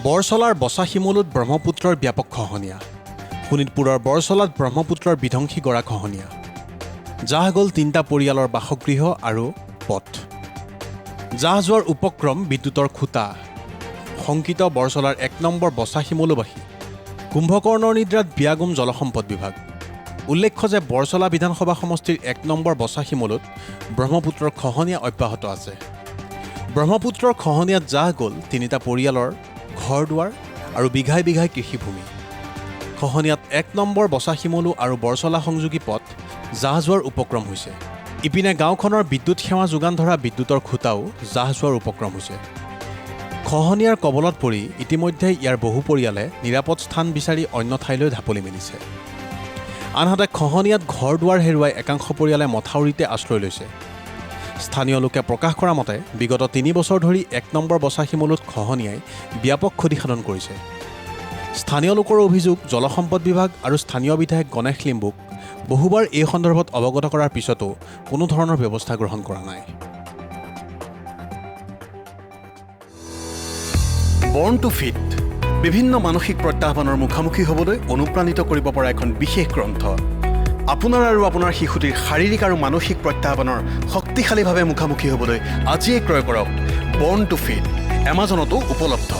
বৰছলাৰ বছাশিমলুত ব্ৰহ্মপুত্ৰৰ ব্যাপক খহনীয়া। শোণিতপুৰৰ বৰছলাত ব্ৰহ্মপুত্ৰৰ বিধ্বংসী গৰা খহনীয়া। জাহ গ'ল ৩টা পৰিয়ালৰ বাসগৃহ আৰু পথ। জাহ যোৱাৰ উপক্ৰম বিদ্যুতৰ খুঁটা। শংকিত বৰছলাৰ ১ নম্বৰ বছাশিমলুবাসী। কুম্ভকৰ্ণৰ নিদ্ৰাত বিয়াগুম জলসম্পদ বিভাগ। উল্লেখ্য যে বৰছলা বিধানসভা সমষ্টিৰ ১ নম্বৰ বছাশিমলুত ব্ৰহ্মপুত্ৰৰ খহনীয়া অব্যাহত আছে। ব্ৰহ্মপুত্ৰৰ খহনীয়াত জাহ গ'ল ৩টা পৰিয়ালৰ ঘৰ দুৱাৰ আৰু বিঘাই বিঘাই কৃষিভূমি। খহনীয়াত ১ নম্বৰ বছাশিমলু আৰু বৰছলা সংযোগী পথ জাহ যোৱাৰ উপক্ৰম হৈছে। ইপিনে গাঁওখনৰ বিদ্যুৎ সেৱা যোগান ধৰা বিদ্যুতৰ খুঁটাও জাহ যোৱাৰ উপক্ৰম হৈছে। খহনীয়াৰ কবলত পৰি ইতিমধ্যে ইয়াৰ বহু পৰিয়ালে নিৰাপদ স্থান বিচাৰি অন্য ঠাইলৈ ঢাপলি মেলিছে। আনহাতে খহনীয়াত ঘৰ দুৱাৰ হেৰুৱাই একাংশ পৰিয়ালে মথাউৰিতে আশ্ৰয় লৈছে। স্থানীয় লোকে প্ৰকাশ কৰা মতে বিগত ৩ বছৰ ধৰি ১ নম্বৰ বছাশিমলুত খহনীয়াই ব্যাপক ক্ষতিসাধন কৰিছে। স্থানীয় লোকৰ অভিযোগ, জলসম্পদ বিভাগ আৰু স্থানীয় বিধায়ক গণেশ লিম্বুক বহুবাৰ এই সন্দৰ্ভত অৱগত কৰাৰ পিছতো কোনো ধৰণৰ ব্যৱস্থা গ্ৰহণ কৰা নাই। বৰ্ণ টু ফিট বিভিন্ন মানসিক প্ৰত্যাহ্বানৰ মুখামুখি হ'বলৈ অনুপ্ৰাণিত কৰিব পৰা এখন বিশেষ গ্ৰন্থ। আপোনাৰ আৰু আপোনাৰ শিশুটিৰ শাৰীৰিক আৰু মানসিক প্ৰত্যাহ্বানৰ শক্তিশালীভাৱে মুখামুখি হ'বলৈ আজিয়ে ক্ৰয় কৰক বৰ্ণ টু ফিট। এমাজনতো উপলব্ধ।